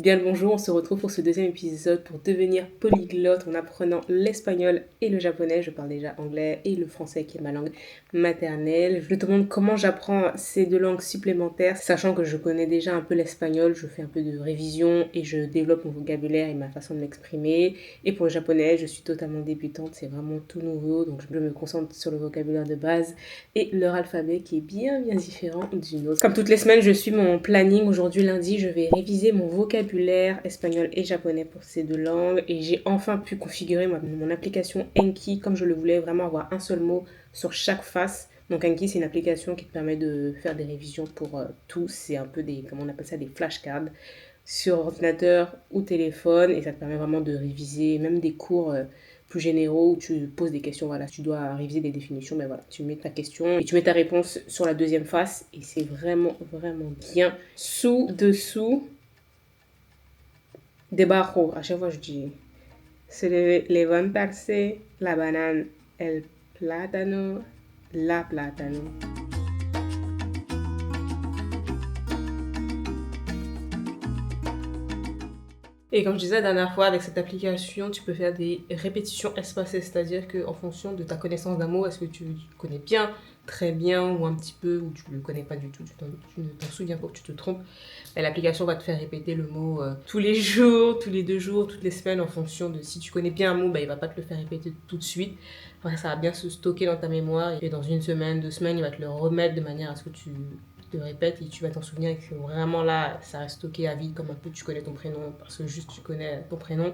Bien le bonjour, on se retrouve pour ce deuxième épisode pour devenir polyglotte en apprenant l'espagnol et le japonais. Je parle déjà anglais et le français qui est ma langue maternelle. Je te demande comment j'apprends ces deux langues supplémentaires, sachant que je connais déjà un peu l'espagnol, je fais un peu de révision et je développe mon vocabulaire et ma façon de m'exprimer. Et pour le japonais, je suis totalement débutante, c'est vraiment tout nouveau, donc je me concentre sur le vocabulaire de base et leur alphabet qui est bien différent du nôtre. Comme toutes les semaines, je suis mon planning. Aujourd'hui lundi, je vais réviser mon vocabulaire espagnol et japonais pour ces deux langues et j'ai enfin pu configurer mon application Enki comme je le voulais, vraiment avoir un seul mot sur chaque face. Donc Enki, c'est une application qui te permet de faire des révisions pour tout. C'est un peu des, comment on appelle ça, des flashcards sur ordinateur ou téléphone et ça te permet vraiment de réviser même des cours plus généraux où tu poses des questions. Voilà, tu dois réviser des définitions, mais voilà, tu mets ta question et tu mets ta réponse sur la deuxième face et c'est vraiment bien. Dessous, debajo, à chaque fois je dis se levantarse, la banane, el plátano, la plátano. Et comme je disais la dernière fois, avec cette application, tu peux faire des répétitions espacées, c'est-à-dire qu'en fonction de ta connaissance d'un mot, est-ce que tu connais bien, très bien, ou un petit peu, ou tu ne le connais pas du tout, tu ne t'en souviens pas, que tu te trompes, et l'application va te faire répéter le mot tous les jours, tous les 2 jours, toutes les semaines, en fonction de si tu connais bien un mot, il ne va pas te le faire répéter tout de suite. Après, ça va bien se stocker dans ta mémoire, et dans 1 semaine, 2 semaines, il va te le remettre de manière à ce que tu te répètes et tu vas t'en souvenir et que vraiment là ça reste stocké à vie comme un peu tu connais ton prénom parce que juste tu connais ton prénom.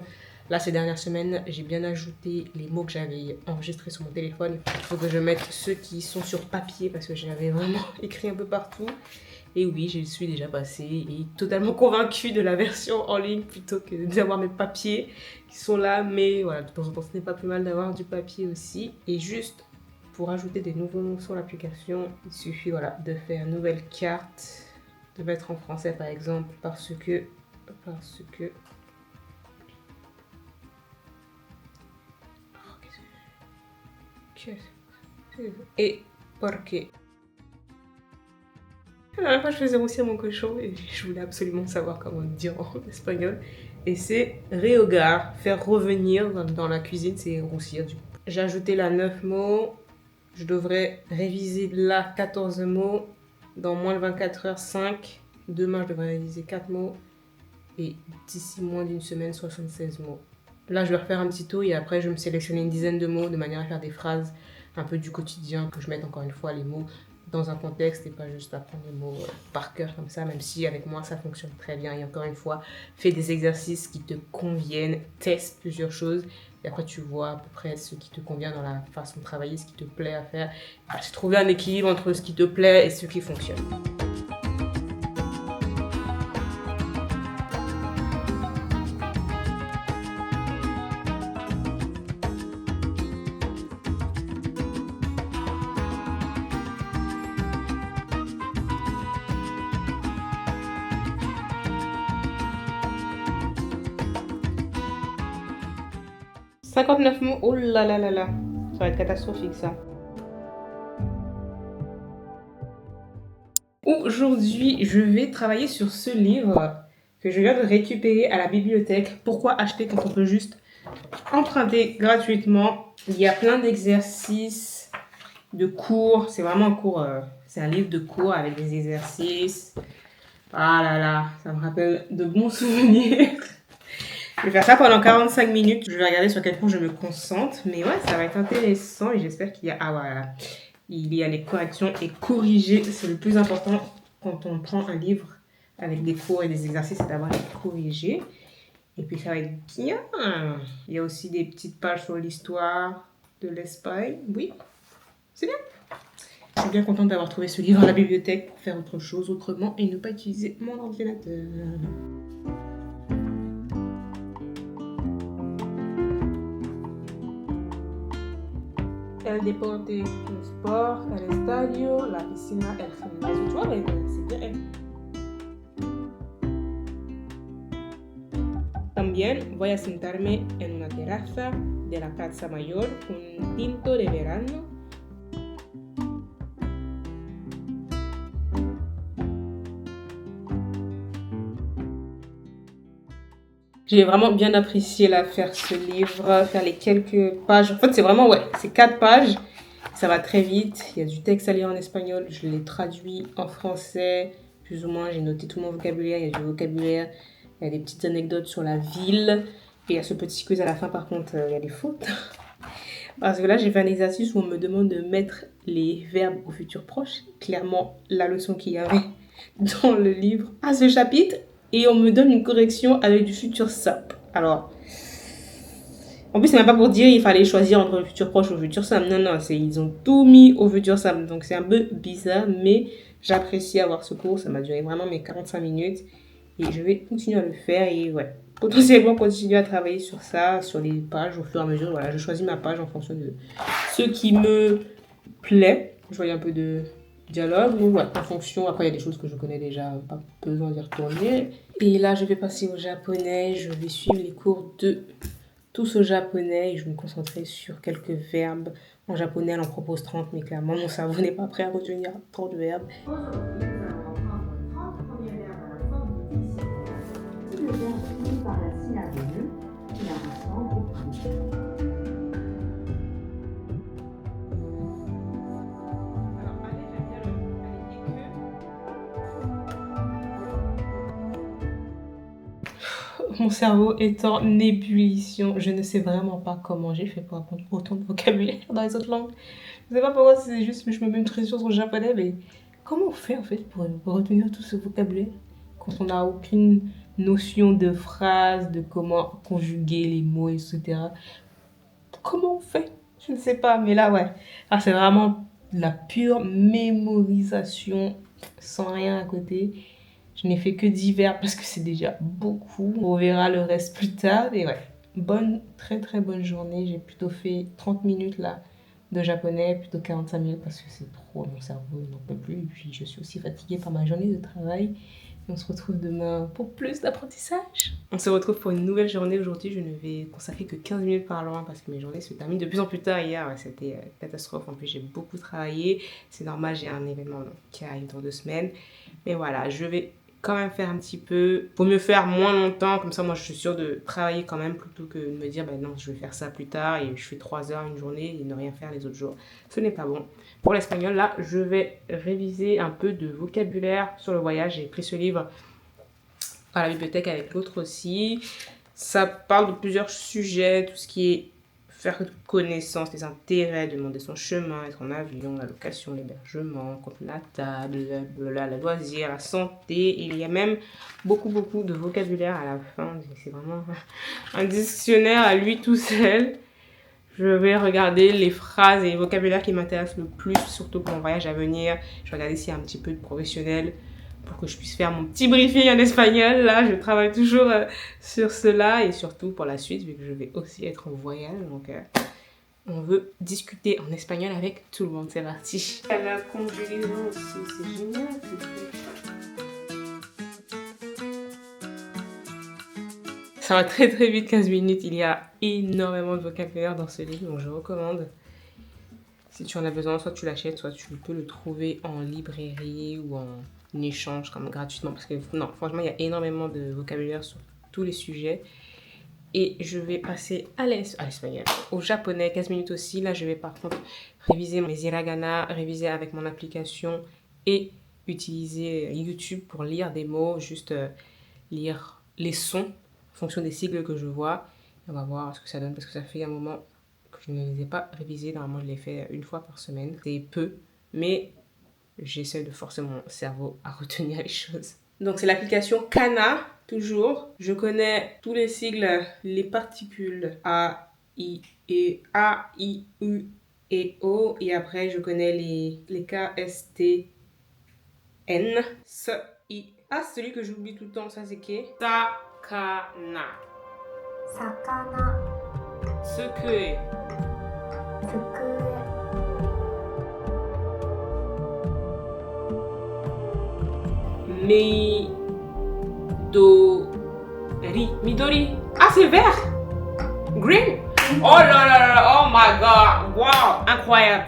Là ces dernières semaines j'ai bien ajouté les mots que j'avais enregistrés sur mon téléphone. Il faut que je mette ceux qui sont sur papier parce que j'avais vraiment écrit un peu partout. Et oui, je suis déjà passée et totalement convaincue de la version en ligne plutôt que d'avoir mes papiers qui sont là. Mais voilà, de temps en temps, ce n'est pas plus mal d'avoir du papier aussi. Et juste pour ajouter des nouveaux mots sur l'application, il suffit voilà, de faire une nouvelle carte, de mettre en français par exemple, parce que... Et porque. La dernière fois, je faisais aussi à mon cochon et je voulais absolument savoir comment dire en espagnol. Et c'est rehogar, faire revenir dans la cuisine, c'est roussir du coup. J'ai ajouté là 9 mots. Je devrais réviser là 14 mots. Dans moins de 24 heures, 5. Demain, je devrais réviser 4 mots. Et d'ici moins d'une semaine, 76 mots. Là, je vais refaire un petit tour et après, je vais me sélectionner une dizaine de mots de manière à faire des phrases un peu du quotidien, que je mette encore une fois les mots dans un contexte et pas juste apprendre les mots par cœur comme ça, même si avec moi ça fonctionne très bien. Et encore une fois, fais des exercices qui te conviennent, teste plusieurs choses et après tu vois à peu près ce qui te convient dans la façon de travailler, ce qui te plaît à faire. J'ai trouvé un équilibre entre ce qui te plaît et ce qui fonctionne. « 59 mots, oh là là là là, ça va être catastrophique ça. Aujourd'hui, je vais travailler sur ce livre que je viens de récupérer à la bibliothèque. Pourquoi acheter quand on peut juste emprunter gratuitement? Il y a plein d'exercices, de cours. C'est vraiment un cours, c'est un livre de cours avec des exercices. Ah là là, ça me rappelle de bons souvenirs. Je vais faire ça pendant 45 minutes. Je vais regarder sur quel point je me concentre. Mais ouais, ça va être intéressant et j'espère qu'il y a... Ah voilà. Il y a les corrections et corriger. C'est le plus important quand on prend un livre avec des cours et des exercices, c'est d'avoir les corrigés. Et puis ça va être bien. Il y a aussi des petites pages sur l'histoire de l'Espagne. Oui, c'est bien. Je suis bien contente d'avoir trouvé ce livre à la bibliothèque pour faire autre chose autrement et ne pas utiliser mon ordinateur. El deporte, le sport, el estadio, la piscina, el gimnasio. Tu vois, c'est bien elle. También voy a sentarme en una terraza de la casa mayor con un tinto de verano. J'ai vraiment bien apprécié faire ce livre, faire les quelques pages. En fait, c'est vraiment, c'est 4 pages. Ça va très vite. Il y a du texte à lire en espagnol. Je l'ai traduit en français, plus ou moins. J'ai noté tout mon vocabulaire. Il y a du vocabulaire. Il y a des petites anecdotes sur la ville. Et il y a ce petit quiz à la fin, par contre, il y a des fautes. Parce que là, j'ai fait un exercice où on me demande de mettre les verbes au futur proche. Clairement, la leçon qu'il y avait dans le livre à ce chapitre. Et on me donne une correction avec du futur simple. Alors, en plus, c'est même pas pour dire il fallait choisir entre le futur proche ou le futur simple. Non, non, ils ont tout mis au futur simple. Donc, c'est un peu bizarre, mais j'apprécie avoir ce cours. Ça m'a duré vraiment mes 45 minutes. Et je vais continuer à le faire. Et potentiellement continuer à travailler sur ça, sur les pages au fur et à mesure. Voilà, je choisis ma page en fonction de ce qui me plaît. Je voyais un peu de dialogue, mais en fonction, après il y a des choses que je connais déjà, pas besoin d'y retourner. Et là, je vais passer au japonais, je vais suivre les cours de tous au japonais et je vais me concentrer sur quelques verbes. En japonais, elle en propose 30, mais clairement, mon cerveau n'est pas prêt à retenir 30 verbes. Aujourd'hui, nous allons apprendre 30 premiers verbes à la forme de décision. Si le verbe finit par la syllabe le, il a rassemble au premier. Mon cerveau est en ébullition. Je ne sais vraiment pas comment j'ai fait pour apprendre autant de vocabulaire dans les autres langues. Je ne sais pas pourquoi c'est juste que je me mets une pression sur le japonais, mais comment on fait en fait pour retenir tout ce vocabulaire quand on n'a aucune notion de phrase, de comment conjuguer les mots, etc. Comment on fait? Je ne sais pas, mais là, c'est vraiment la pure mémorisation sans rien à côté. Je n'ai fait que 10 verbes parce que c'est déjà beaucoup. On verra le reste plus tard. Et très très bonne journée. J'ai plutôt fait 30 minutes là de japonais, plutôt 45 minutes parce que c'est trop, mon cerveau n'en peut plus. Et puis je suis aussi fatiguée par ma journée de travail. Et on se retrouve demain pour plus d'apprentissage. On se retrouve pour une nouvelle journée. Aujourd'hui, je ne vais consacrer que 15 minutes par loin parce que mes journées se terminent de plus en plus tard. Hier, c'était catastrophe. En plus, j'ai beaucoup travaillé. C'est normal, j'ai un événement qui arrive dans 2 semaines. Mais voilà, je vais quand même faire un petit peu. Faut mieux faire moins longtemps, comme ça moi je suis sûre de travailler quand même plutôt que de me dire non, je vais faire ça plus tard et je fais 3 heures une journée et ne rien faire les autres jours. Ce n'est pas bon. Pour l'espagnol, là, je vais réviser un peu de vocabulaire sur le voyage. J'ai pris ce livre à la bibliothèque avec l'autre aussi. Ça parle de plusieurs sujets, tout ce qui est faire connaissance, les intérêts, demander son chemin, être en avion, la location, l'hébergement, compte la table, la loisir, la santé. Et il y a même beaucoup de vocabulaire à la fin. C'est vraiment un dictionnaire à lui tout seul. Je vais regarder les phrases et les vocabulaires qui m'intéressent le plus, surtout pour mon voyage à venir. Je vais regarder s'il y a un petit peu de professionnel pour que je puisse faire mon petit briefing en espagnol. Là, je travaille toujours sur cela et surtout pour la suite, vu que je vais aussi être en voyage. Donc, on veut discuter en espagnol avec tout le monde. C'est parti. La conjugaison aussi, c'est génial. Ça va très très vite, 15 minutes. Il y a énormément de vocabulaire dans ce livre, donc je recommande. Si tu en as besoin, soit tu l'achètes, soit tu peux le trouver en librairie ou en échange comme gratuitement. Parce que non, franchement, il y a énormément de vocabulaire sur tous les sujets. Et je vais passer à l'espagnol, au japonais, 15 minutes aussi. Là, je vais par contre réviser mes hiragana, réviser avec mon application et utiliser YouTube pour lire des mots, juste lire les sons en fonction des sigles que je vois. On va voir ce que ça donne parce que ça fait un moment que je ne les ai pas révisés. Normalement, je les fais une fois par semaine. C'est peu, mais j'essaie de forcer mon cerveau à retenir les choses. Donc, c'est l'application Kana, toujours. Je connais tous les sigles, les particules A, I, E, A, I, U et O. Et après, je connais les K, S, T, N, S, I. Ah, celui que j'oublie tout le temps, ça c'est qui? Sakana. Sakana. Tsukue. Tsukue. Midori. Midori. Ah, c'est vert. Green. Oh là là là. Oh my god. Wow. Incroyable.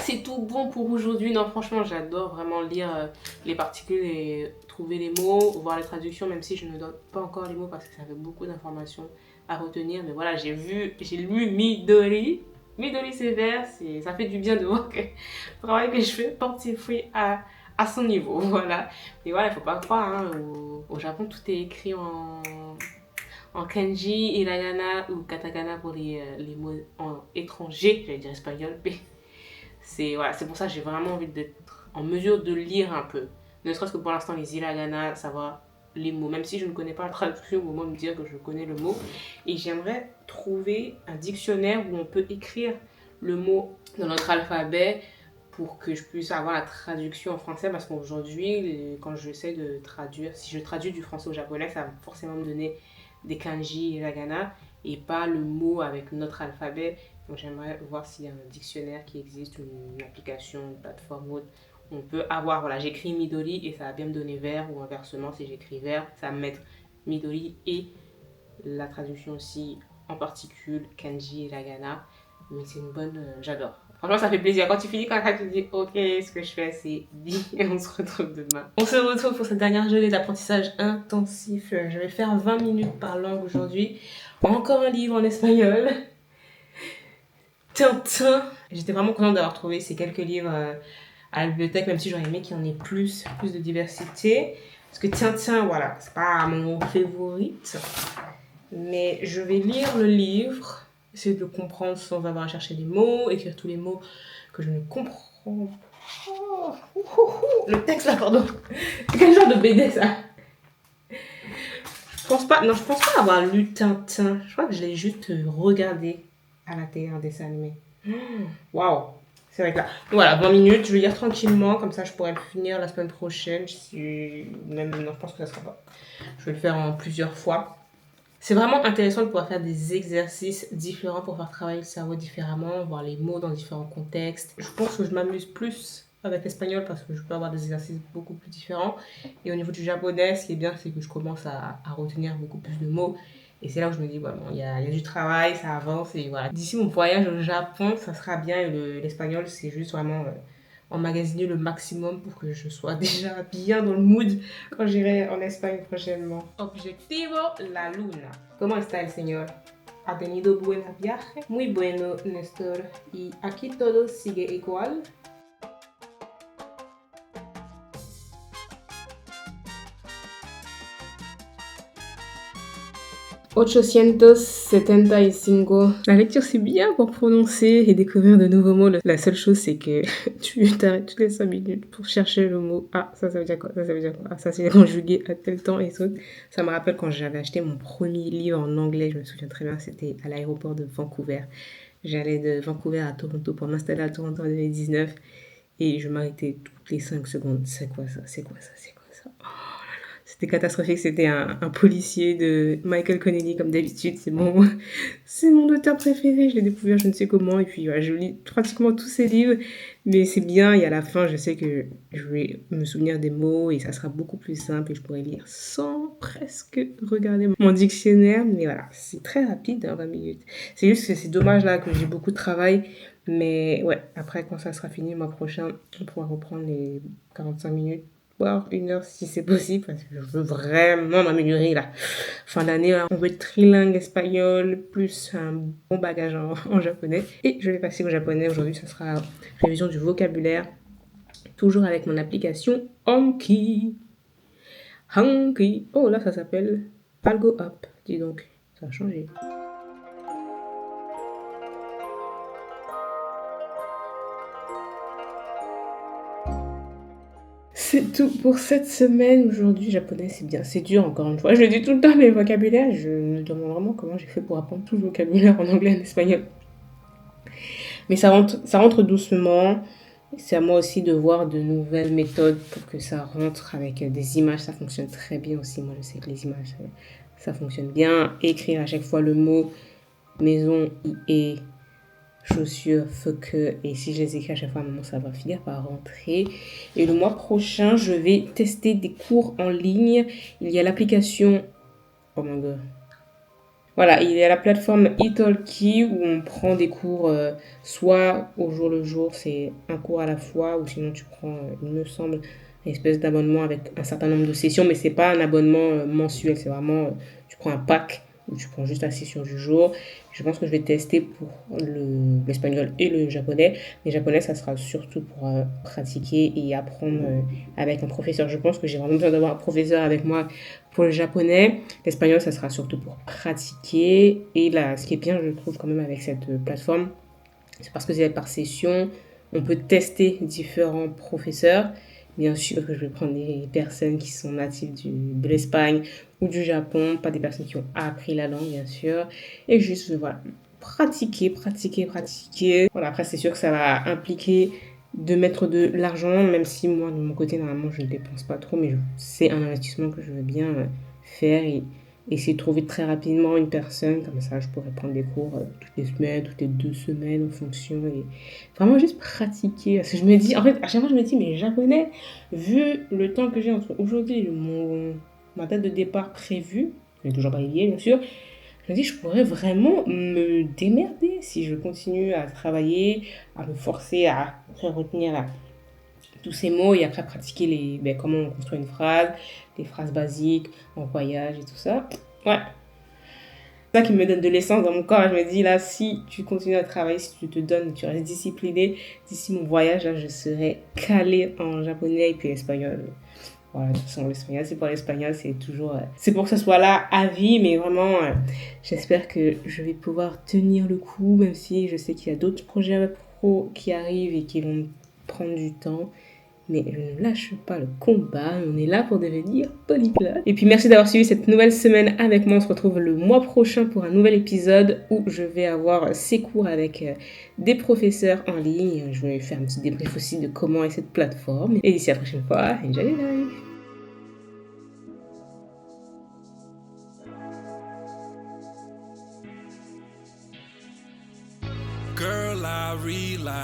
c'est tout bon pour aujourd'hui. Non, franchement, j'adore vraiment lire les particules et trouver les mots, voir les traductions, même si je ne donne pas encore les mots parce que ça fait beaucoup d'informations à retenir. Mais voilà, j'ai lu Midori. Midori, c'est vert, ça fait du bien de voir que le travail que je fais porte ses fruits à son niveau. Voilà. Mais voilà, il ne faut pas croire, hein, au Japon, tout est écrit en kanji, hiragana ou katakana pour les mots étrangers, j'allais dire espagnol, mais c'est pour ça que j'ai vraiment envie d'être en mesure de lire un peu. Ne serait-ce que pour l'instant, les hiragana, savoir les mots, même si je ne connais pas la traduction, au moins me dire que je connais le mot. Et j'aimerais trouver un dictionnaire où on peut écrire le mot dans notre alphabet pour que je puisse avoir la traduction en français, parce qu'aujourd'hui, quand j'essaie de traduire, si je traduis du français au japonais, ça va forcément me donner des kanji hiragana et pas le mot avec notre alphabet. Donc j'aimerais voir s'il y a un dictionnaire qui existe, une application, une plateforme ou autre. On peut avoir, voilà, j'écris Midori et ça va bien me donner vert, ou inversement, si j'écris vert, ça va me mettre Midori et la traduction aussi en particules, kanji, hiragana. Mais c'est une bonne, j'adore. Franchement, ça fait plaisir. Quand tu finis, quand tu te dis, ok, ce que je fais, c'est dit, et on se retrouve demain. On se retrouve pour cette dernière journée d'apprentissage intensif. Je vais faire 20 minutes par langue aujourd'hui. Encore un livre en espagnol. Tintin. J'étais vraiment contente d'avoir trouvé ces quelques livres à la bibliothèque, même si j'aurais aimé qu'il y en ait plus de diversité. Parce que Tintin, voilà, c'est pas mon favorite. Mais je vais lire le livre, essayer de le comprendre sans avoir à chercher des mots, écrire tous les mots que je ne comprends pas. Le texte là, pardon. Quel genre de BD ça? Je pense pas avoir lu Tintin. Je crois que je l'ai juste regardé à la télé, un dessin animé. Waouh! C'est vrai que là, voilà, 20 minutes, je vais lire tranquillement, comme ça je pourrais le finir la semaine prochaine. Même, non, je pense que ça sera pas. Je vais le faire en plusieurs fois. C'est vraiment intéressant de pouvoir faire des exercices différents pour faire travailler le cerveau différemment, voir les mots dans différents contextes. Je pense que je m'amuse plus avec l'espagnol parce que je peux avoir des exercices beaucoup plus différents. Et au niveau du japonais, ce qui est bien, c'est que je commence à retenir beaucoup plus de mots. Et c'est là où je me dis, ouais, bon, il y a du travail, ça avance. Et voilà. D'ici mon voyage au Japon, ça sera bien. Et l'espagnol, c'est juste vraiment emmagasiner le maximum pour que je sois déjà bien dans le mood quand j'irai en Espagne prochainement. Objetivo, la luna. ¿Cómo está el señor? ¿Ha tenido buen viaje? Muy bueno, Néstor. ¿Y aquí todo sigue igual? 875. La lecture, c'est bien pour prononcer et découvrir de nouveaux mots. La seule chose, c'est que tu t'arrêtes toutes les 5 minutes pour chercher le mot. Ah, ça veut dire quoi? Ça veut dire quoi? Ah, ça, c'est conjugué à tel temps et tout. Ça me rappelle quand j'avais acheté mon premier livre en anglais. Je me souviens très bien, c'était à l'aéroport de Vancouver. J'allais de Vancouver à Toronto pour m'installer à Toronto en 2019. Et je m'arrêtais toutes les 5 secondes. C'est quoi ça? C'est quoi ça? C'est quoi ça? C'était catastrophique, c'était un policier de Michael Connelly comme d'habitude, c'est mon auteur préféré, je l'ai découvert je ne sais comment et puis je lis pratiquement tous ses livres, mais c'est bien et à la fin je sais que je vais me souvenir des mots et ça sera beaucoup plus simple et je pourrai lire sans presque regarder mon dictionnaire, mais voilà, c'est très rapide, 20 minutes. C'est juste que c'est dommage là que j'ai beaucoup de travail, mais ouais, après quand ça sera fini le mois prochain, on pourra reprendre les 45 minutes. Voire 1 heure si c'est possible parce que je veux vraiment m'améliorer là. Fin d'année, on veut être trilingue espagnol plus un bon bagage en japonais. Et je vais passer au japonais aujourd'hui, ça sera révision du vocabulaire. Toujours avec mon application Anki. Anki. Oh là, ça s'appelle Algo Up. Dis donc, ça a changé. C'est tout pour cette semaine. Aujourd'hui, japonais, c'est bien. C'est dur, encore une fois. Je le dis tout le temps, mais le vocabulaire, je me demande vraiment comment j'ai fait pour apprendre tout le vocabulaire en anglais et en espagnol. Mais ça rentre doucement. C'est à moi aussi de voir de nouvelles méthodes pour que ça rentre avec des images. Ça fonctionne très bien aussi. Moi, je sais que les images, ça fonctionne bien. Écrire à chaque fois le mot maison, IE, chaussures, fuck, et si je les écris à chaque fois, à un moment, ça va finir par rentrer. Et le mois prochain, je vais tester des cours en ligne. Il y a l'application, oh my god, Voilà, il y a la plateforme Italki où on prend des cours soit au jour le jour, c'est un cours à la fois, ou sinon tu prends, il me semble, une espèce d'abonnement avec un certain nombre de sessions, mais c'est pas un abonnement mensuel, c'est vraiment, tu prends un pack où tu prends juste la session du jour. Je pense que je vais tester pour l'espagnol et le japonais. Les japonais, ça sera surtout pour pratiquer et apprendre avec un professeur. Je pense que j'ai vraiment besoin d'avoir un professeur avec moi pour le japonais. L'espagnol, ça sera surtout pour pratiquer. Et là, ce qui est bien, je trouve, quand même, avec cette plateforme, c'est parce que c'est par session. On peut tester différents professeurs. Bien sûr que je vais prendre des personnes qui sont natives de l'Espagne ou du Japon, pas des personnes qui ont appris la langue, bien sûr. Et juste, voilà, pratiquer, pratiquer, pratiquer. Voilà, après, c'est sûr que ça va impliquer de mettre de l'argent, même si moi, de mon côté, normalement, je ne dépense pas trop, mais c'est un investissement que je veux bien faire et essayer de trouver très rapidement une personne, comme ça je pourrais prendre des cours toutes les semaines, toutes les 2 semaines en fonction et vraiment juste pratiquer. Parce que je me dis, en fait, à chaque fois je me dis, mais japonais, vu le temps que j'ai entre aujourd'hui et ma date de départ prévue, je n'ai toujours pas lié bien sûr, je me dis, je pourrais vraiment me démerder si je continue à travailler, à me forcer à retenir tous ces mots et après pratiquer comment on construit une phrase, des phrases basiques, en voyage et tout ça. Ouais, c'est ça qui me donne de l'essence dans mon corps. Je me dis là, si tu continues à travailler, si tu te donnes, tu restes discipliné, d'ici mon voyage, là, je serai calée en japonais et puis espagnol. Voilà, de toute façon, l'espagnol, c'est pour l'espagnol, c'est toujours... c'est pour que ça soit là à vie, mais vraiment, j'espère que je vais pouvoir tenir le coup, même si je sais qu'il y a d'autres projets pro qui arrivent et qui vont prendre du temps. Mais je ne lâche pas le combat, on est là pour devenir polyglotte. Et puis merci d'avoir suivi cette nouvelle semaine avec moi. On se retrouve le mois prochain pour un nouvel épisode où je vais avoir ces cours avec des professeurs en ligne. Je vais faire un petit débrief aussi de comment est cette plateforme. Et d'ici à la prochaine fois, enjoy your life! Girl, I realize